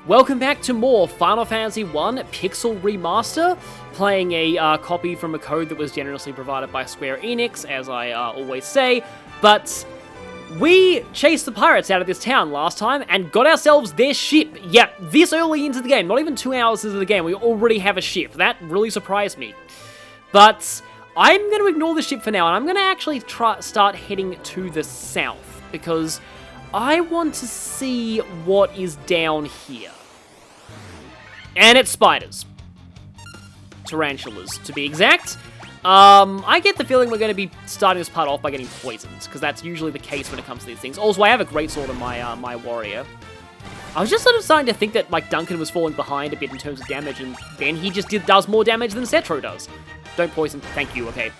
Welcome back to more Final Fantasy 1 Pixel Remaster, playing a copy from a code that was generously provided by Square Enix, as I always say, but we chased the pirates out of this town last time and got ourselves their ship. Yeah, this early into the game, not even 2 hours into the game, we already have a ship. That really surprised me. But I'm going to ignore the ship for now, and I'm going to actually start heading to the south, because I want to see what is down here. And it's spiders. Tarantulas, to be exact. I get the feeling we're going to be starting this part off by getting poisoned, because that's usually the case when it comes to these things. Also, I have a greatsword on my warrior. I was just sort of starting to think that, like, Duncan was falling behind a bit in terms of damage, and then he just does more damage than Cetro does. Don't poison. Thank you, okay.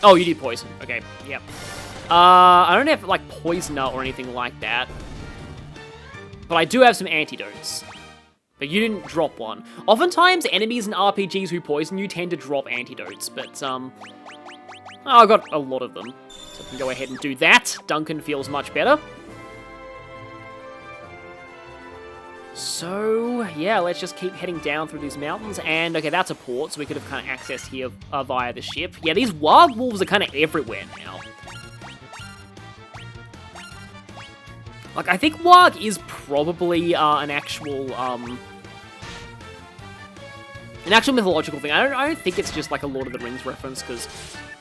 Oh, you do poison. Okay, yep. I don't have, like, poisoner or anything like that. But I do have some antidotes. But you didn't drop one. Oftentimes, enemies in RPGs who poison you tend to drop antidotes, but, oh, I got a lot of them. So I can go ahead and do that. Duncan feels much better. So, yeah, let's just keep heading down through these mountains. And, okay, that's a port, so we could have kind of accessed here via the ship. Yeah, these wild wolves are kind of everywhere now. Like, I think Warg is probably an actual mythological thing. I don't think it's just like a Lord of the Rings reference, because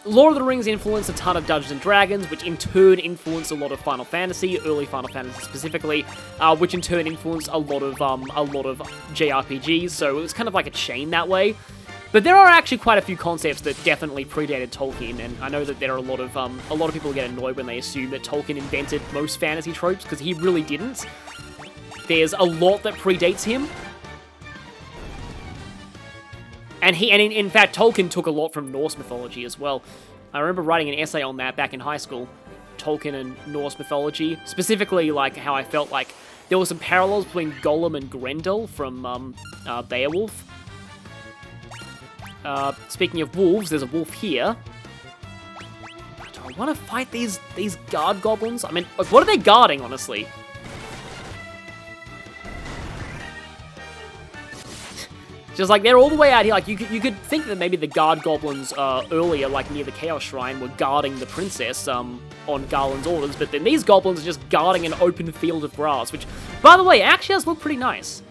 Lord of the Rings influenced a ton of Dungeons and Dragons, which in turn influenced a lot of Final Fantasy, early Final Fantasy specifically, which in turn influenced a lot of JRPGs. So it was kind of like a chain that way. But there are actually quite a few concepts that definitely predated Tolkien, and I know that there are a lot of people get annoyed when they assume that Tolkien invented most fantasy tropes, because he really didn't. There's a lot that predates him. And in fact, Tolkien took a lot from Norse mythology as well. I remember writing an essay on that back in high school. Tolkien and Norse mythology. Specifically, like, how I felt like there were some parallels between Gollum and Grendel from Beowulf. Speaking of wolves, there's a wolf here. Do I want to fight these guard goblins? I mean, like, what are they guarding, honestly? Just like, they're all the way out here. Like, you could think that maybe the guard goblins earlier, like near the Chaos Shrine, were guarding the princess on Garland's orders, but then these goblins are just guarding an open field of grass, which, by the way, actually does look pretty nice.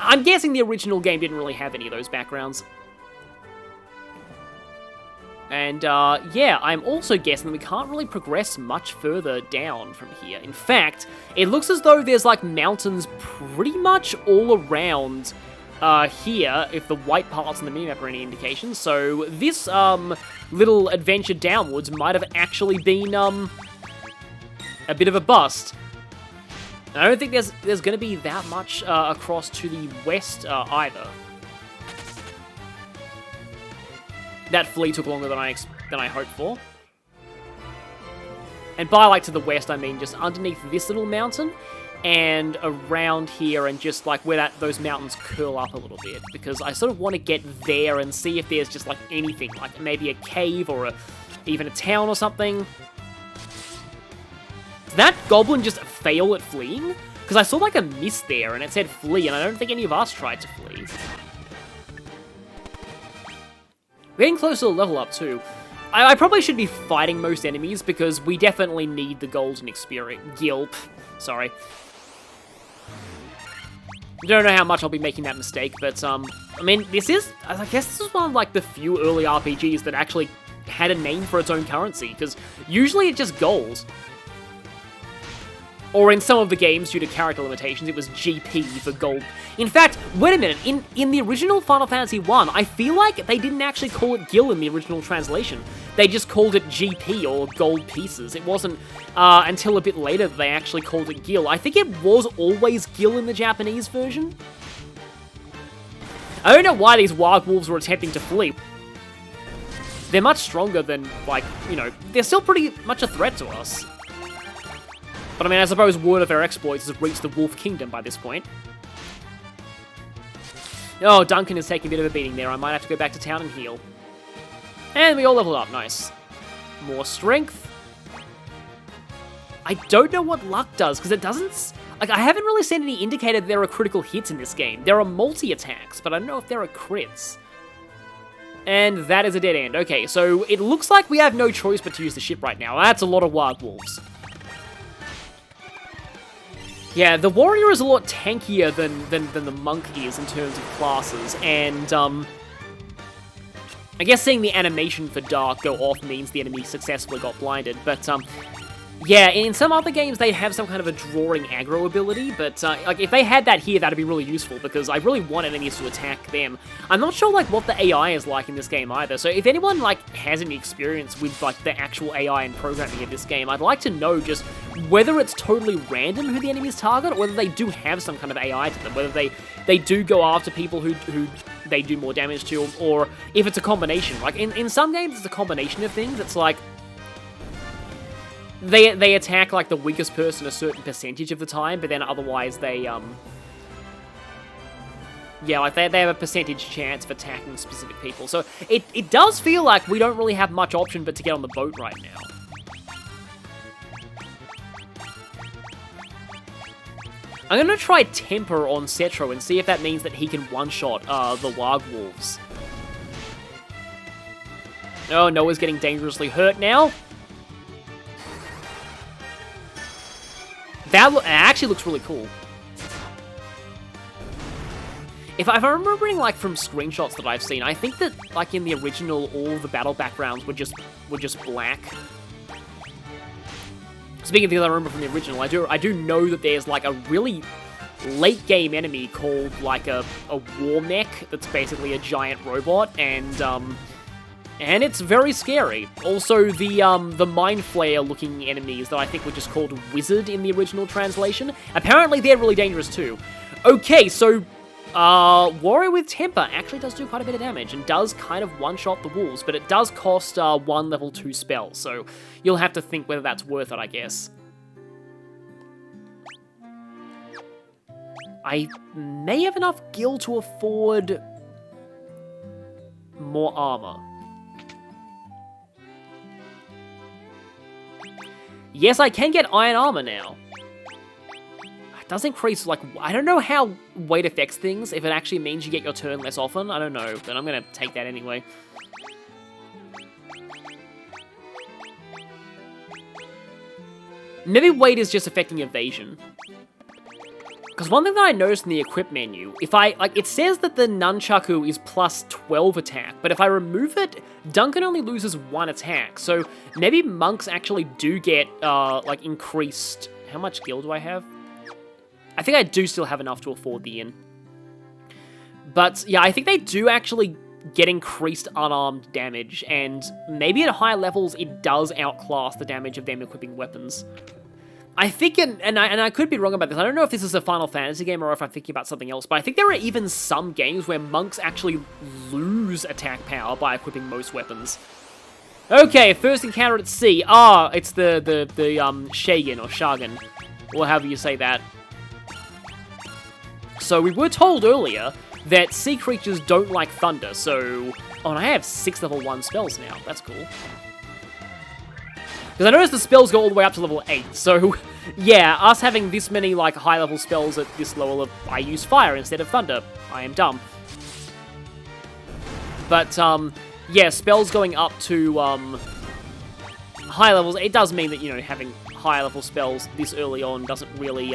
I'm guessing the original game didn't really have any of those backgrounds. And, yeah, I'm also guessing that we can't really progress much further down from here. In fact, it looks as though there's, like, mountains pretty much all around here, if the white parts on the minimap are any indication. So this, little adventure downwards might have actually been, a bit of a bust. I don't think there's going to be that much across to the west either. That flee took longer than I hoped for. And by, like, to the west, I mean just underneath this little mountain and around here and just, like, where those mountains curl up a little bit. Because I sort of want to get there and see if there's just, like, anything. Like, maybe a cave or even a town or something. Did that goblin just fail at fleeing? Because I saw, like, a miss there and it said flee, and I don't think any of us tried to flee. We're getting close to the level up, too. I probably should be fighting most enemies, because we definitely need the golden experience. Gilp. Sorry. I don't know how much I'll be making that mistake, but, I mean, I guess this is one of, like, the few early RPGs that actually had a name for its own currency, because usually it's just gold. Or in some of the games, due to character limitations, it was GP for gold. In fact, wait a minute, in the original Final Fantasy 1, I feel like they didn't actually call it Gil in the original translation. They just called it GP, or gold pieces. It wasn't until a bit later that they actually called it Gil. I think it was always Gil in the Japanese version. I don't know why these wild wolves were attempting to flee. They're much stronger than, like, you know, they're still pretty much a threat to us. But I mean, I suppose word of their exploits has reached the Wolf Kingdom by this point. Oh, Duncan is taking a bit of a beating there. I might have to go back to town and heal. And we all leveled up. Nice. More strength. I don't know what luck does, because it doesn't... Like, I haven't really seen any indicator that there are critical hits in this game. There are multi-attacks, but I don't know if there are crits. And that is a dead end. Okay, so it looks like we have no choice but to use the ship right now. That's a lot of Wargwolves. Yeah, the warrior is a lot tankier than the monk is in terms of classes, and I guess seeing the animation for Dark go off means the enemy successfully got blinded, but yeah, in some other games they have some kind of a drawing aggro ability, but like if they had that here, that'd be really useful because I really want enemies to attack them. I'm not sure like what the AI is like in this game either, so if anyone like has any experience with like the actual AI and programming of this game, I'd like to know just whether it's totally random who the enemies target, or whether they do have some kind of AI to them, whether they do go after people who they do more damage to, or if it's a combination. Like in some games it's a combination of things. It's like they attack like the weakest person a certain percentage of the time, but then otherwise they yeah, like they have a percentage chance of attacking specific people. So it does feel like we don't really have much option but to get on the boat right now. I'm gonna try Temper on Cetro and see if that means that he can one-shot the Wargwolves. Oh, Noah's getting dangerously hurt now. That actually looks really cool. If I'm remembering, like, from screenshots that I've seen, I think that, like, in the original, all the battle backgrounds were just black. Speaking of things I remember from the original, I do know that there's, like, a really late-game enemy called, like, a war mech that's basically a giant robot, and it's very scary. Also, the Mind Flayer-looking enemies that I think were just called Wizard in the original translation, apparently they're really dangerous too. Okay, so Warrior with Temper actually does do quite a bit of damage and does kind of one-shot the wolves, but it does cost 1 level 2 spell, so you'll have to think whether that's worth it, I guess. I may have enough gil to afford more armor. Yes, I can get iron armor now. It does increase, like, I don't know how weight affects things, if it actually means you get your turn less often, I don't know, but I'm gonna take that anyway. Maybe weight is just affecting evasion. Because one thing that I noticed in the equip menu, if I, like, it says that the Nunchaku is plus 12 attack, but if I remove it, Duncan only loses 1 attack, so maybe monks actually do get, like, increased... How much gil do I have? I think I do still have enough to afford the inn. But, yeah, I think they do actually get increased unarmed damage, and maybe at higher levels it does outclass the damage of them equipping weapons. I think, and I could be wrong about this, I don't know if this is a Final Fantasy game or if I'm thinking about something else, but I think there are even some games where monks actually lose attack power by equipping most weapons. Okay, first encounter at sea. Ah, it's the Shagan, or Shagan, or however you say that. So we were told earlier that sea creatures don't like thunder, so... Oh, and I have 6 level 1 spells now, that's cool. Because I noticed the spells go all the way up to level 8, so yeah, us having this many like high-level spells at this level of I use fire instead of thunder. I am dumb. But, yeah, spells going up to high levels, it does mean that, you know, having high-level spells this early on doesn't really,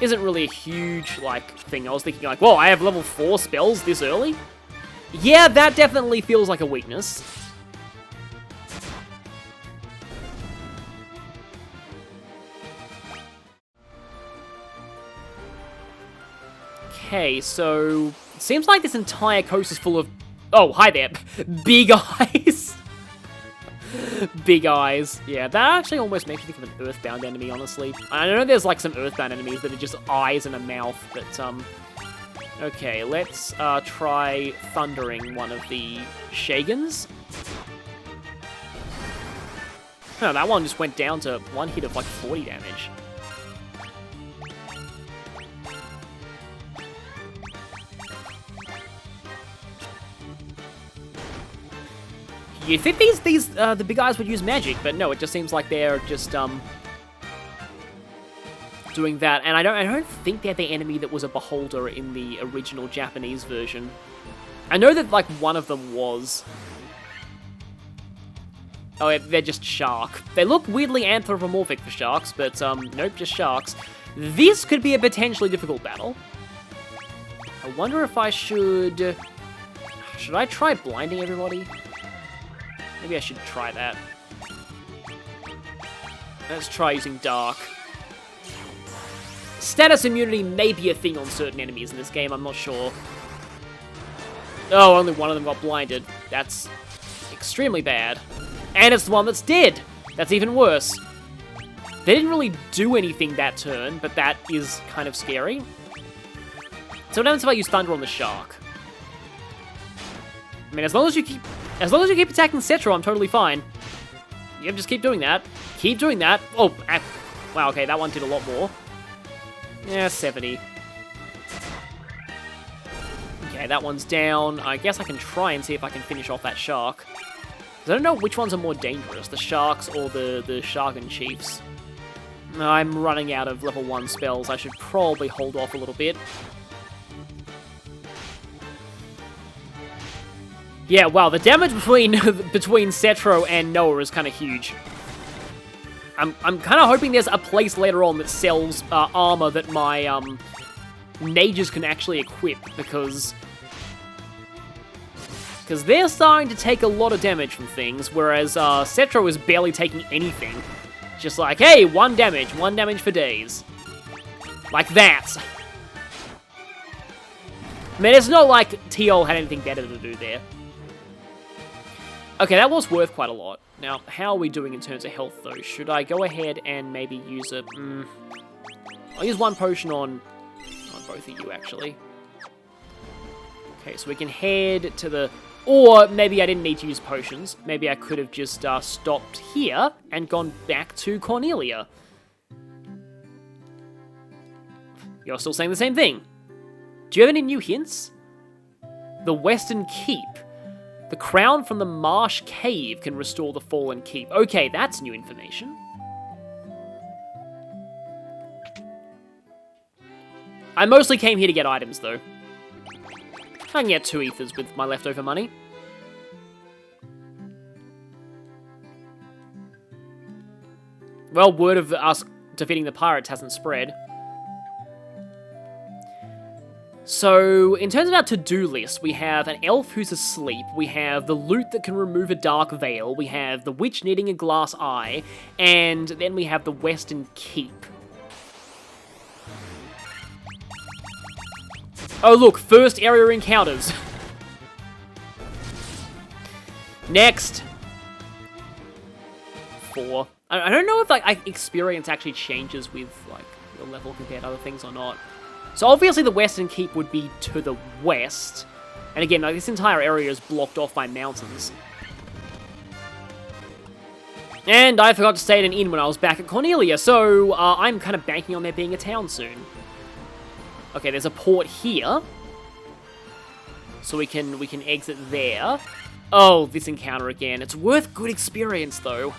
isn't really a huge, like, thing. I was thinking, like, whoa, I have level 4 spells this early? Yeah, that definitely feels like a weakness. Okay, so it seems like this entire coast is full of... Oh, hi there. Big eyes. Big eyes. Yeah, that actually almost makes me think of an Earthbound enemy, honestly. I know there's like some Earthbound enemies that are just eyes and a mouth, but okay, let's try thundering one of the Shagans. Oh, that one just went down to 1 hit of like 40 damage. You think the big eyes would use magic, but no, it just seems like they're just, doing that, and I don't think they're the enemy that was a beholder in the original Japanese version. I know that, like, one of them was. Oh, they're just shark. They look weirdly anthropomorphic for sharks, but, nope, just sharks. This could be a potentially difficult battle. I wonder if I should... Should I try blinding everybody? Maybe I should try that. Let's try using Dark. Status immunity may be a thing on certain enemies in this game, I'm not sure. Oh, only one of them got blinded. That's extremely bad. And it's the one that's dead! That's even worse. They didn't really do anything that turn, but that is kind of scary. So what happens if I use Thunder on the shark? I mean, as long as you keep attacking Cetro, I'm totally fine. Yep, just keep doing that. Keep doing that. Oh, wow, okay, that one did a lot more. Yeah, 70. Okay, that one's down. I guess I can try and see if I can finish off that shark. 'Cause I don't know which ones are more dangerous, the sharks or the Shargan Chiefs. I'm running out of level 1 spells. I should probably hold off a little bit. Yeah, wow, the damage between Cetro and Noah is kind of huge. I'm kind of hoping there's a place later on that sells armor that my mages can actually equip, because they're starting to take a lot of damage from things, whereas Cetro is barely taking anything. Just like, hey, 1 damage for days. Like that. I mean, it's not like TL had anything better to do there. Okay, that was worth quite a lot. Now, how are we doing in terms of health, though? Should I go ahead and maybe use a... I'll use 1 potion on both of you, actually. Okay, so we can head to the... Or maybe I didn't need to use potions. Maybe I could have just stopped here and gone back to Cornelia. You're still saying the same thing. Do you have any new hints? The Western Keep. The crown from the Marsh Cave can restore the fallen keep. Okay, that's new information. I mostly came here to get items, though. I can get 2 ethers with my leftover money. Well, word of us defeating the pirates hasn't spread. So, in terms of our to-do list, we have an elf who's asleep, we have the loot that can remove a dark veil, we have the witch needing a glass eye, and then we have the Western Keep. Oh look, first area encounters. Next. 4. I don't know if like experience actually changes with like your level compared to other things or not. So obviously the Western Keep would be to the west. And again, like, this entire area is blocked off by mountains. And I forgot to stay at an inn when I was back at Cornelia, so I'm kind of banking on there being a town soon. Okay, there's a port here. So we can exit there. Oh, this encounter again. It's worth good experience, though.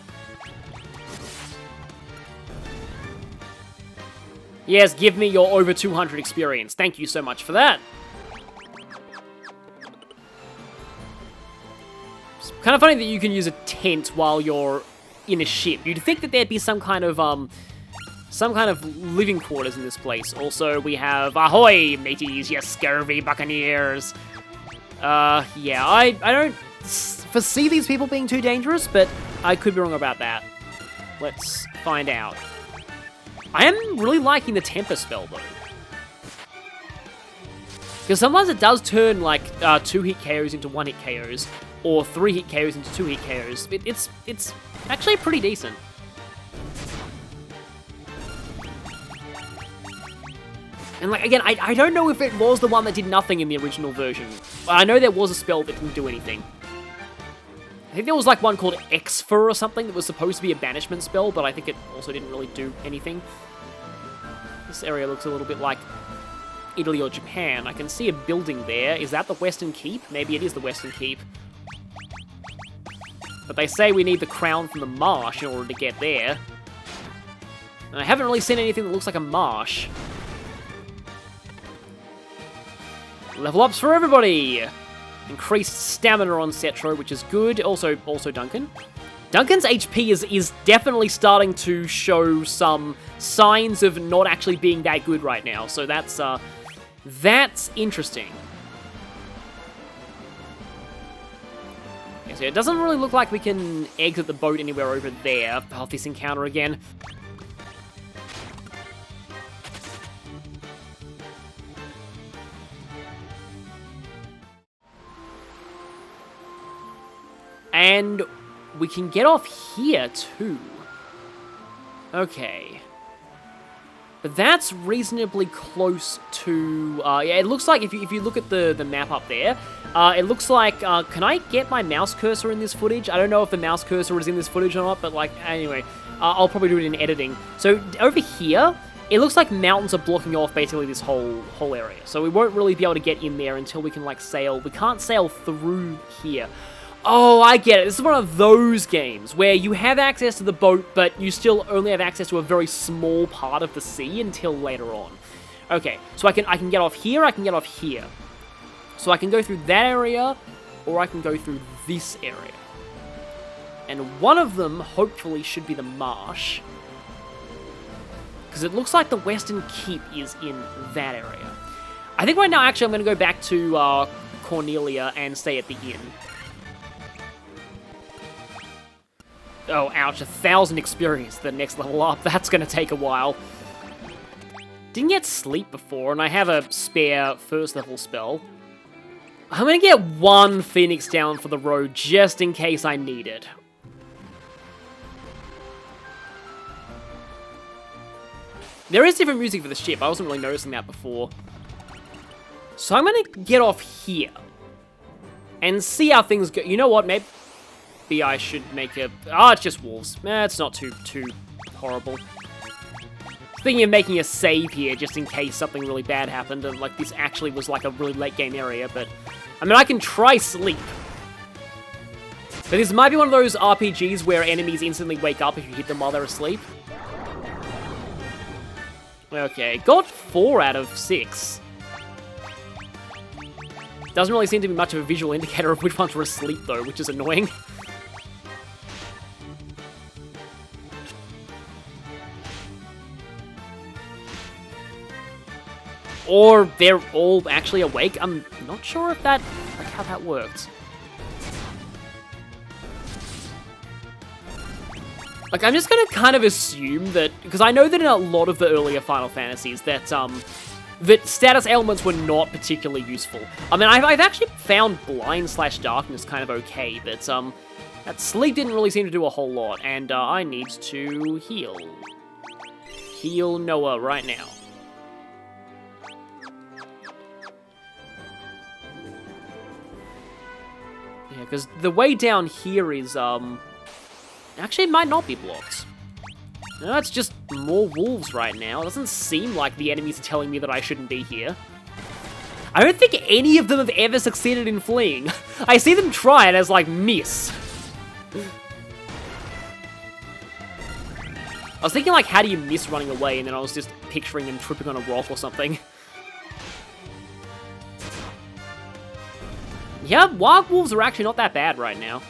Yes, give me your over 200 experience. Thank you so much for that. It's kind of funny that you can use a tent while you're in a ship. You'd think that there'd be some kind of living quarters in this place. Also, we have, ahoy, mateys, you scurvy buccaneers. Yeah, I don't foresee these people being too dangerous, but I could be wrong about that. Let's find out. I am really liking the temper spell, though. Because sometimes it does turn, like, 2-hit KOs into 1-hit KOs, or 3-hit KOs into 2-hit KOs. It's actually pretty decent. And, like, again, I don't know if it was the one that did nothing in the original version. But I know there was a spell that didn't do anything. I think there was, like, one called Exfer or something that was supposed to be a banishment spell, but I think it also didn't really do anything. This area looks a little bit like Italy or Japan. I can see a building there. Is that the Western Keep? Maybe it is the Western Keep. But they say we need the crown from the marsh in order to get there. I haven't really seen anything that looks like a marsh. Level ups for everybody! Increased stamina on Cetro, which is good. Also Duncan. Duncan's HP is definitely starting to show some signs of not actually being that good right now. So that's interesting. Okay, so it doesn't really look like we can exit the boat anywhere over there. Oh, this encounter again. And we can get off here, too. Okay. But that's reasonably close to... yeah, it looks like, if you look at the map up there, it looks like... can I get my mouse cursor in this footage? I don't know if the mouse cursor is in this footage or not, but, like, anyway. I'll probably do it in editing. So, over here, it looks like mountains are blocking off, basically, this whole area. So, we won't really be able to get in there until we can, like, sail. We can't sail through here. Oh, I get it. This is one of those games where you have access to the boat, but you still only have access to a very small part of the sea until later on. Okay, so I can get off here, I can get off here. So I can go through that area, or I can go through this area. And one of them, hopefully, should be the marsh. Because it looks like the Western Keep is in that area. I think right now, actually, I'm going to go back to Cornelia and stay at the inn. Oh, ouch, 1,000 experience, the next level up. That's gonna take a while. Didn't get sleep before, and I have a spare first level spell. I'm gonna get one Phoenix down for the road, just in case I need it. There is different music for the ship, I wasn't really noticing that before. So I'm gonna get off here. And see how things go. You know what, maybe I should make a... Ah, it's just wolves. It's not too horrible. Thinking of making a save here, just in case something really bad happened, and, like, this actually was, like, a really late game area, but... I mean, I can try sleep. But this might be one of those RPGs where enemies instantly wake up if you hit them while they're asleep. Okay, got 4 out of 6. Doesn't really seem to be much of a visual indicator of which ones were asleep, though, which is annoying. Or they're all actually awake. I'm not sure if that, like, how that works. Like, I'm just gonna kind of assume that, because I know that in a lot of the earlier Final Fantasies that, that status ailments were not particularly useful. I mean, I've actually found blind/darkness kind of okay, but, that sleep didn't really seem to do a whole lot, and, I need to heal. Heal Noah right now. Yeah, because the way down here is, actually, it might not be blocked. No, it's just more wolves right now. It doesn't seem like the enemies are telling me that I shouldn't be here. I don't think any of them have ever succeeded in fleeing. I see them try it as, like, miss. I was thinking, like, how do you miss running away? And then I was just picturing them tripping on a rock or something. Yeah, wild wolves are actually not that bad right now.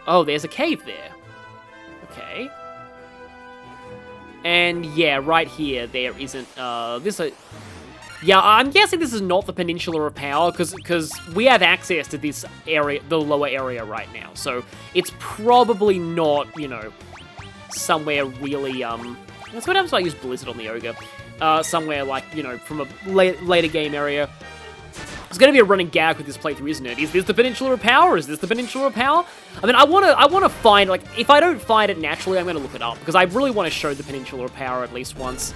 Oh, there's a cave there. Okay. And yeah, right here, there isn't, yeah, I'm guessing this is not the Peninsula of Power, because we have access to this area, the lower area right now. So, it's probably not, you know, somewhere really, that's what happens if I use Blizzard on the Ogre. Somewhere like, you know, from a later game area. It's going to be a running gag with this playthrough, isn't it? Is this the Peninsula of Power? Is this the Peninsula of Power? I mean, I want to find, like, if I don't find it naturally, I'm going to look it up, because I really want to show the Peninsula of Power at least once.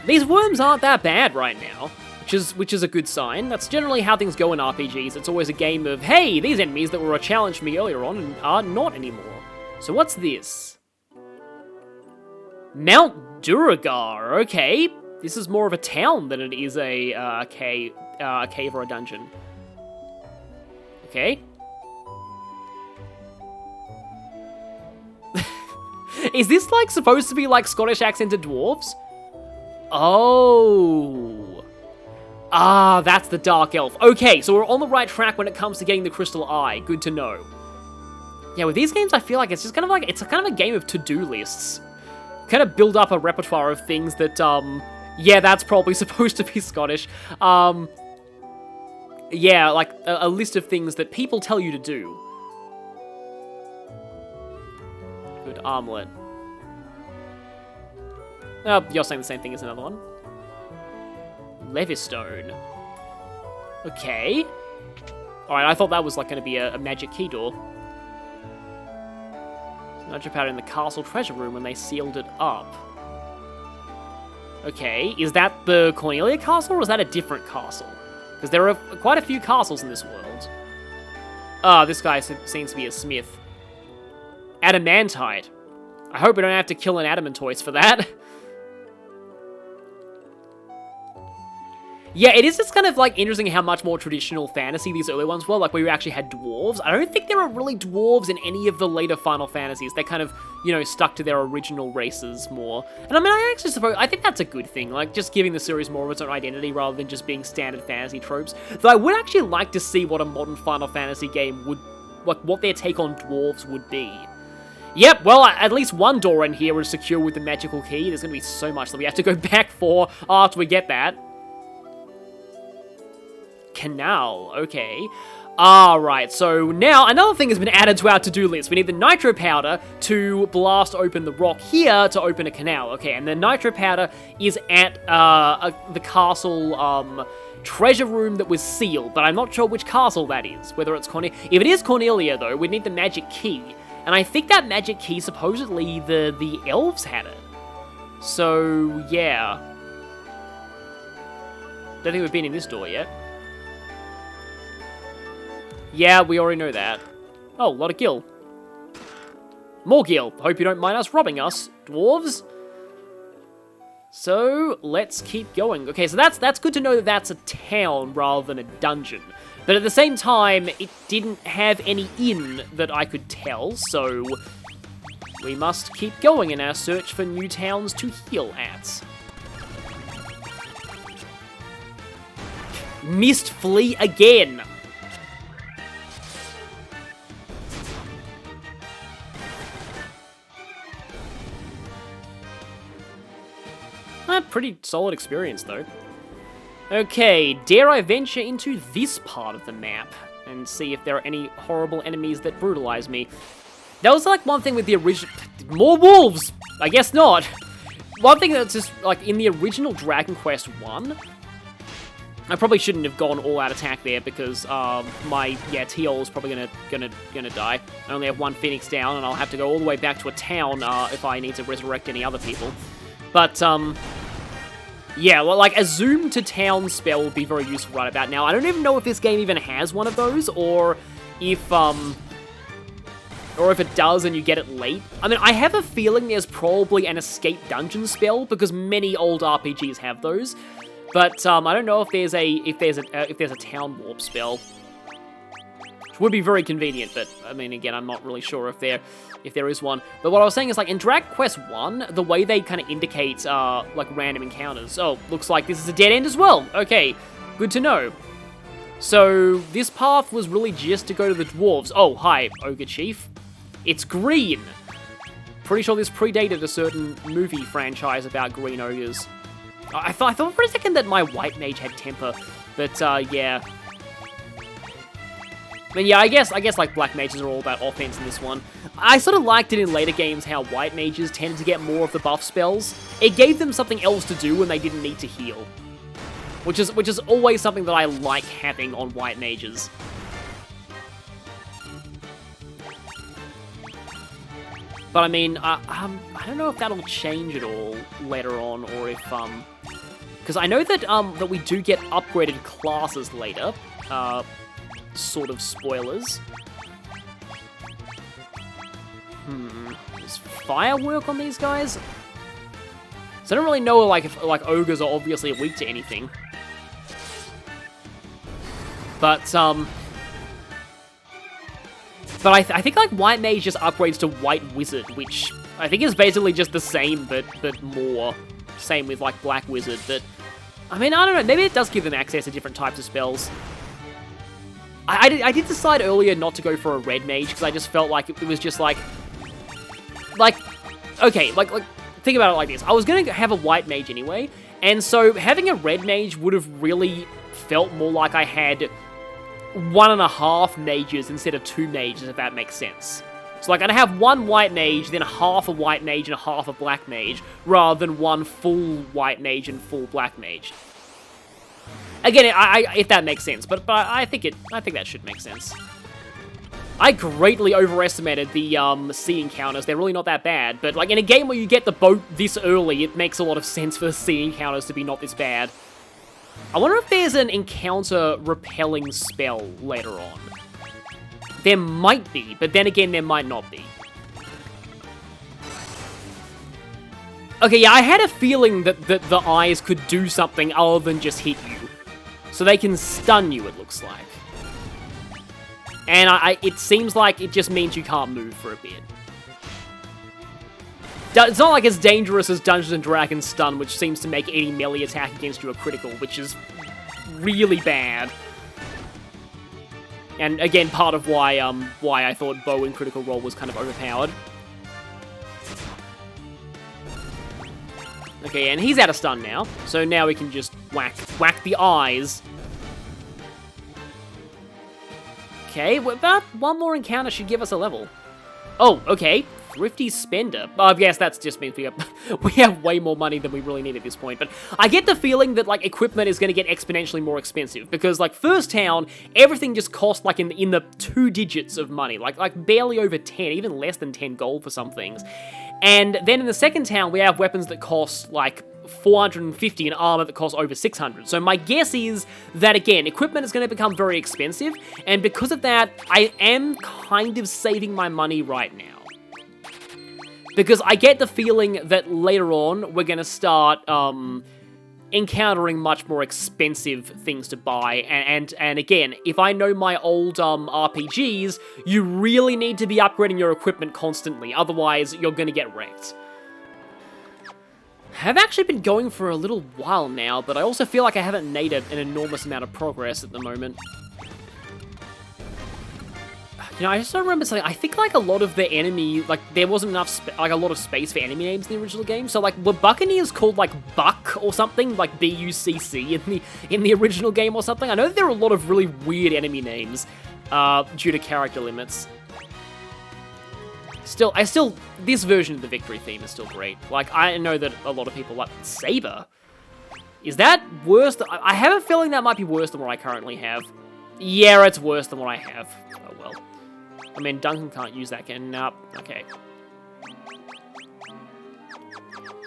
These worms aren't that bad right now, which is a good sign. That's generally how things go in RPGs. It's always a game of, hey, these enemies that were a challenge for me earlier on are not anymore. So what's this? Mount Duragar, okay. This is more of a town than it is a cave or a dungeon. Okay. Is this, like, supposed to be, like, Scottish accented dwarves? Oh. Ah, that's the Dark Elf. Okay, so we're on the right track when it comes to getting the Crystal Eye. Good to know. Yeah, with these games, I feel like it's just kind of like, it's kind of a game of to-do lists. Kind of build up a repertoire of things that, yeah, that's probably supposed to be Scottish. Yeah, like, a list of things that people tell you to do. Good armlet. Oh, you're saying the same thing as another one. Levistone. Okay. Alright, I thought that was, like, going to be a magic key door. Nudge powder in the castle treasure room when they sealed it up. Okay, is that the Cornelia castle, or is that a different castle? Because there are quite a few castles in this world. Ah, this guy seems to be a smith. Adamantite. I hope we don't have to kill an adamantoise for that. Yeah, it is just kind of, like, interesting how much more traditional fantasy these early ones were, like, where you actually had dwarves. I don't think there were really dwarves in any of the later Final Fantasies. They kind of, you know, stuck to their original races more. And I mean, I think that's a good thing, like, just giving the series more of its own identity rather than just being standard fantasy tropes. Though I would actually like to see what a modern Final Fantasy game would, like, what their take on dwarves would be. Yep, well, at least one door in here is secure with the magical key. There's going to be so much that we have to go back for after we get that. Canal, okay. Alright, so now another thing has been added to our to-do list. We need the nitro powder to blast open the rock here to open a canal. Okay, and the nitro powder is at the castle treasure room that was sealed, but I'm not sure which castle that is, whether it's Cornelia. If it is Cornelia, though, we need the magic key. And I think that magic key, supposedly, the elves had it. So, yeah. Don't think we've been in this door yet. Yeah, we already know that. Oh, a lot of gil. More gil. Hope you don't mind us robbing us, dwarves. So, let's keep going. Okay, so that's good to know that that's a town rather than a dungeon. But at the same time, it didn't have any inn that I could tell, so we must keep going in our search for new towns to heal at. Missed flea again! Pretty solid experience, though. Okay, dare I venture into this part of the map and see if there are any horrible enemies that brutalize me. That was, like, one thing with the original... More wolves! I guess not. One thing that's just, like, in the original Dragon Quest 1, I probably shouldn't have gone all-out attack there because, my, yeah, Teol is probably gonna die. I only have one Phoenix down, and I'll have to go all the way back to a town, if I need to resurrect any other people. But, yeah, well, like, a zoom to town spell would be very useful right about now. I don't even know if this game even has one of those, or if it does and you get it late. I mean, I have a feeling there's probably an escape dungeon spell, because many old RPGs have those. But, I don't know if there's a town warp spell. Which would be very convenient, but, I mean, again, I'm not really sure if there is one. But what I was saying is, like, in Dragon Quest 1, the way they kind of indicate, like, random encounters. Oh, looks like this is a dead end as well. Okay, good to know. So, this path was really just to go to the dwarves. Oh, hi, Ogre Chief. It's green. Pretty sure this predated a certain movie franchise about green ogres. I thought for a second that my white mage had temper, but, yeah. I mean, yeah, I guess, like, black mages are all about offense in this one. I sort of liked it in later games how white mages tended to get more of the buff spells. It gave them something else to do when they didn't need to heal. Which is always something that I like having on white mages. But I mean, I don't know if that'll change at all later on, or if, because I know that, that we do get upgraded classes later, sort of spoilers. Does fire work on these guys? So I don't really know, like, if, like, ogres are obviously weak to anything. But I think, like, white mage just upgrades to white wizard, which I think it's basically just the same, but more. Same with, like, Black Wizard, but... I mean, I don't know, maybe it does give them access to different types of spells. I did decide earlier not to go for a Red Mage, because I just felt like it was just, like, okay, like, think about it like this. I was going to have a White Mage anyway, and so having a Red Mage would have really felt more like I had 1.5 mages instead of 2 mages, if that makes sense. So, like, I'd have 1 White Mage, then half a White Mage and half a Black Mage, rather than 1 full White Mage and full Black Mage. Again, if that makes sense, but I think that should make sense. I greatly overestimated the sea encounters. They're really not that bad, but like in a game where you get the boat this early, it makes a lot of sense for the sea encounters to be not this bad. I wonder if there's an encounter repelling spell later on. There might be, but then again, there might not be. Okay, yeah, I had a feeling that the eyes could do something other than just hit you. So they can stun you, it looks like. And it seems like it just means you can't move for a bit. It's not like as dangerous as Dungeons & Dragons Stun, which seems to make any melee attack against you a critical, which is really bad. And again, part of why I thought Bow in Critical Role was kind of overpowered. Okay, and he's out of stun now, so now we can just whack the eyes. Okay, about 1 more encounter should give us a level. Oh, okay. Thrifty Spender. I guess that's just means we have way more money than we really need at this point. But I get the feeling that, like, equipment is going to get exponentially more expensive. Because, like, first town, everything just cost, like, in the 2 digits of money. Like barely over 10, even less than 10 gold for some things. And then in the second town, we have weapons that cost, like, 450 and armor that costs over 600. So my guess is that, again, equipment is going to become very expensive. And because of that, I am kind of saving my money right now. Because I get the feeling that later on, we're going to start encountering much more expensive things to buy. And again, if I know my old RPGs, you really need to be upgrading your equipment constantly. Otherwise, you're going to get wrecked. I've actually been going for a little while now, but I also feel like I haven't made an enormous amount of progress at the moment. You know, I just don't remember something. I think, like, a lot of the enemy, like, there wasn't enough, a lot of space for enemy names in the original game. So, like, were Buccaneers called, like, Buck or something? Like, B-U-C-C in the original game or something? I know there are a lot of really weird enemy names due to character limits. This version of the victory theme is still great. Like, I know that a lot of people like Saber. Is that worse? I have a feeling that might be worse than what I currently have. Yeah, it's worse than what I have. Oh, well. I mean, Duncan can't use that again. Nope. Okay.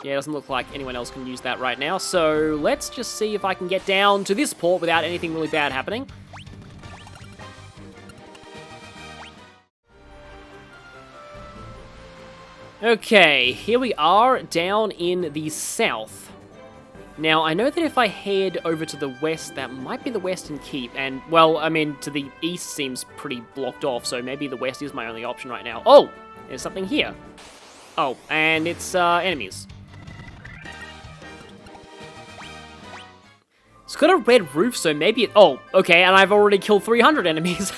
Yeah, it doesn't look like anyone else can use that right now. So let's just see if I can get down to this port without anything really bad happening. Okay, here we are down in the south. Now, I know that if I head over to the west, that might be the Western Keep, and, well, I mean, to the east seems pretty blocked off, so maybe the west is my only option right now. Oh! There's something here. Oh, and it's, enemies. It's got a red roof, so maybe it... Oh, okay, and I've already killed 300 enemies.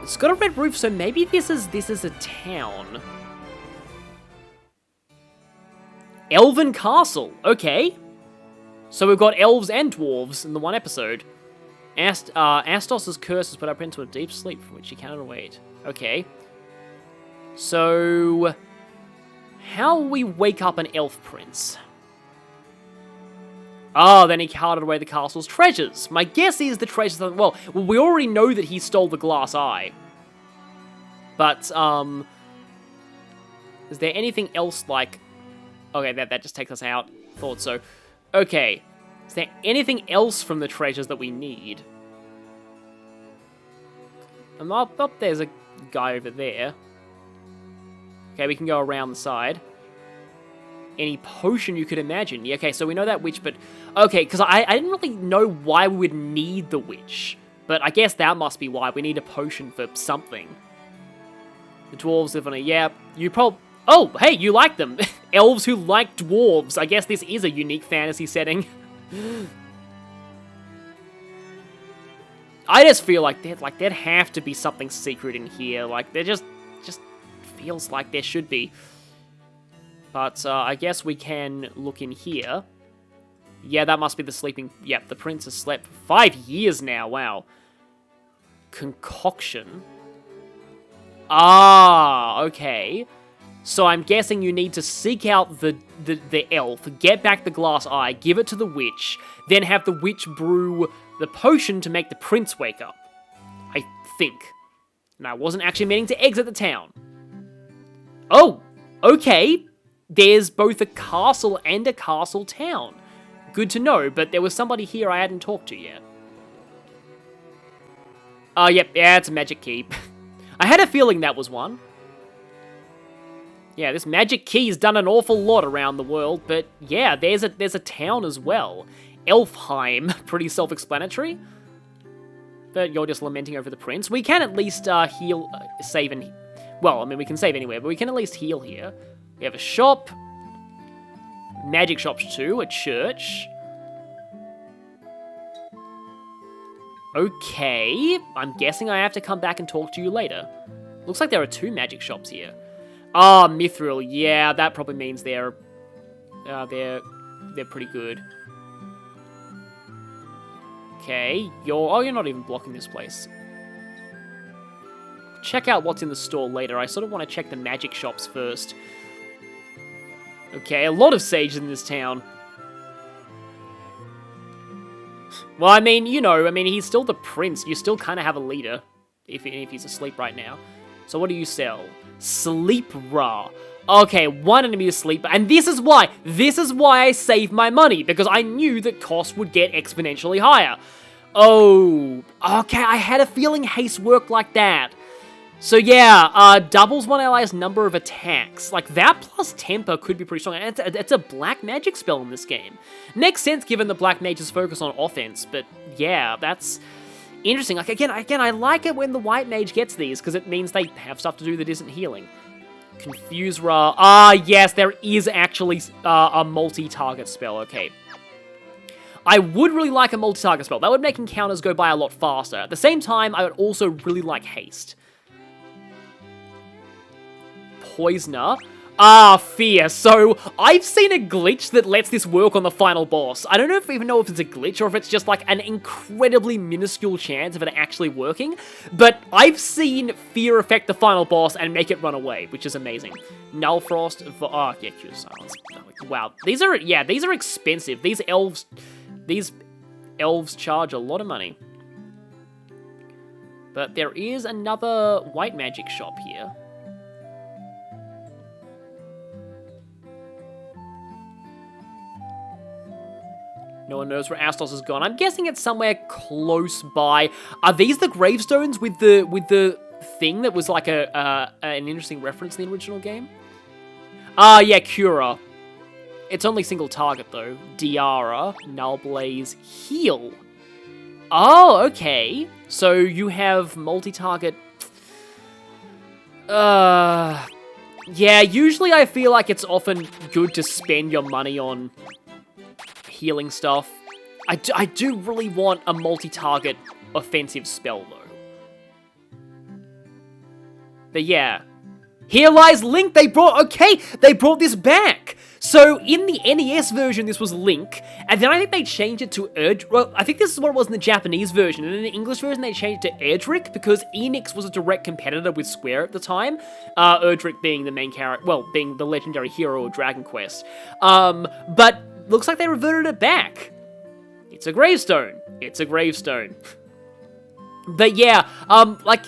It's got a red roof, so maybe this is a town. Elven Castle, okay. So we've got elves and dwarves in the one episode. Astos' curse has put up into a deep sleep from which he cannot awake. Okay. So, how will we wake up an elf prince? Oh, then he carted away the castle's treasures. My guess is the treasures... Well, we already know that he stole the glass eye. But, is there anything else like... Okay, that just takes us out. Thought so. Okay. Is there anything else from the treasures that we need? Up there's a guy over there. Okay, we can go around the side. Any potion you could imagine. Yeah, okay, so we know that witch, but... Okay, because I didn't really know why we would need the witch. But I guess that must be why. We need a potion for something. The dwarves live on a... Yeah, you probably... Oh, hey, you like them. Elves who like dwarves. I guess this is a unique fantasy setting. I just feel like there'd have to be something secret in here. Like, there just feels like there should be. But I guess we can look in here. Yeah, that must be the sleeping... Yep, the prince has slept for 5 years now. Wow. Concoction. Ah, okay. So I'm guessing you need to seek out the elf, get back the glass eye, give it to the witch, then have the witch brew the potion to make the prince wake up. I think. And I wasn't actually meaning to exit the town. Oh, okay. There's both a castle and a castle town. Good to know, but there was somebody here I hadn't talked to yet. Oh, yep, yeah, it's a magic key. I had a feeling that was one. Yeah, this magic key's done an awful lot around the world, but yeah, there's a town as well. Elfheim, pretty self-explanatory. But you're just lamenting over the prince. We can at least save and... Well, I mean, we can save anywhere, but we can at least heal here. We have a shop. Magic shops too, a church. Okay, I'm guessing I have to come back and talk to you later. Looks like there are 2 magic shops here. Ah, Mithril, yeah, that probably means they're pretty good. Okay, you're not even blocking this place. Check out what's in the store later. I sort of want to check the magic shops first. Okay, a lot of sages in this town. Well, I mean, you know, he's still the prince. You still kind of have a leader, if he's asleep right now. So what do you sell? Sleep Ra. Okay, 1 enemy to sleep, and this is why I saved my money, because I knew that costs would get exponentially higher. Oh, okay, I had a feeling haste worked like that. So yeah, doubles one ally's number of attacks. Like, that plus temper could be pretty strong. And it's a black magic spell in this game. Makes sense given the black mage's focus on offense, but yeah, that's interesting. Like, again, I like it when the white mage gets these, because it means they have stuff to do that isn't healing. Confuse Ra. Ah, yes, there is actually a multi-target spell, okay. I would really like a multi-target spell. That would make encounters go by a lot faster. At the same time, I would also really like haste. Poisoner. Ah, Fear. So, I've seen a glitch that lets this work on the final boss. I don't even know if it's a glitch or if it's just like an incredibly minuscule chance of it actually working, but I've seen Fear affect the final boss and make it run away, which is amazing. Nullfrost. Oh, yeah, Cure Silence. Wow. These are expensive. These elves charge a lot of money. But there is another white magic shop here. No one knows where Astos has gone. I'm guessing it's somewhere close by. Are these the gravestones with the thing that was like an interesting reference in the original game? Ah, yeah, Cura. It's only single target though. Diara, Nullblaze, Heal. Oh, okay. So you have multi-target. Yeah, usually I feel like it's often good to spend your money on healing stuff. I do really want a multi-target offensive spell, though. But yeah. Here lies Link! They brought this back! So, in the NES version, this was Link, and then I think they changed it to well, I think this is what it was in the Japanese version, and in the English version, they changed it to Erdrick, because Enix was a direct competitor with Square at the time, Erdrick being the main character, well, being the legendary hero of Dragon Quest. But looks like they reverted it back. It's a gravestone. It's a gravestone. But yeah, like,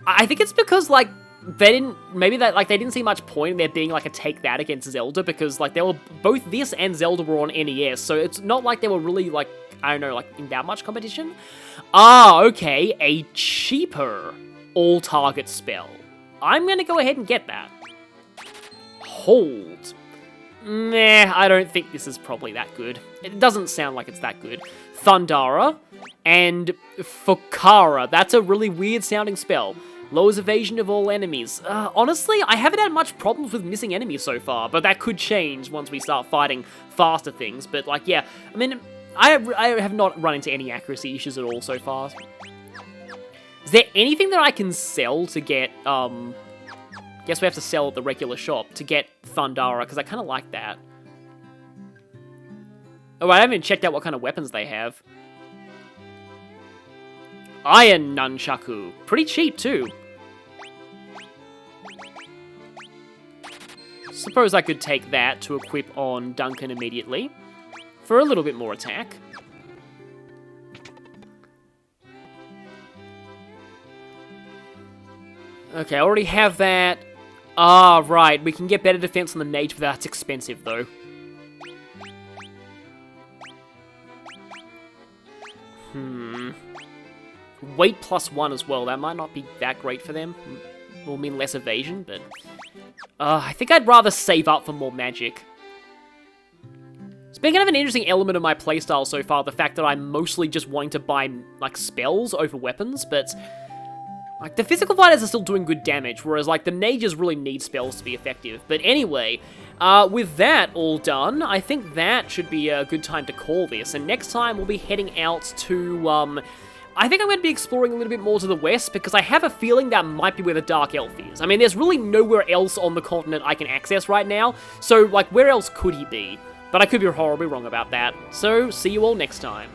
I think it's because, like, they didn't see much point in there being, like, a take that against Zelda, because, like, they were, both this and Zelda were on NES, so it's not like they were really, like, I don't know, like, in that much competition. Ah, okay, a cheaper all-target spell. I'm gonna go ahead and get that. Hold. Meh, I don't think this is probably that good. It doesn't sound like it's that good. Thundara and Fukara. That's a really weird sounding spell. Lowers evasion of all enemies. Honestly, I haven't had much problems with missing enemies so far, but that could change once we start fighting faster things. But, like, yeah, I mean, I have not run into any accuracy issues at all so far. Is there anything that I can sell to get, guess we have to sell at the regular shop to get Thundara, because I kind of like that. Oh, I haven't even checked out what kind of weapons they have. Iron Nunchaku. Pretty cheap, too. Suppose I could take that to equip on Duncan immediately. For a little bit more attack. Okay, I already have that. Ah, right. We can get better defense on the mage, but that's expensive, though. Weight +1 as well. That might not be that great for them. Will mean less evasion, but... I think I'd rather save up for more magic. It's been kind of an interesting element of my playstyle so far, the fact that I'm mostly just wanting to buy, like, spells over weapons, but... Like, the physical fighters are still doing good damage, whereas, like, the mages really need spells to be effective. But anyway, with that all done, I think that should be a good time to call this. And next time, we'll be heading out to, I think I'm going to be exploring a little bit more to the west, because I have a feeling that might be where the Dark Elf is. I mean, there's really nowhere else on the continent I can access right now, so, like, where else could he be? But I could be horribly wrong about that. So, see you all next time.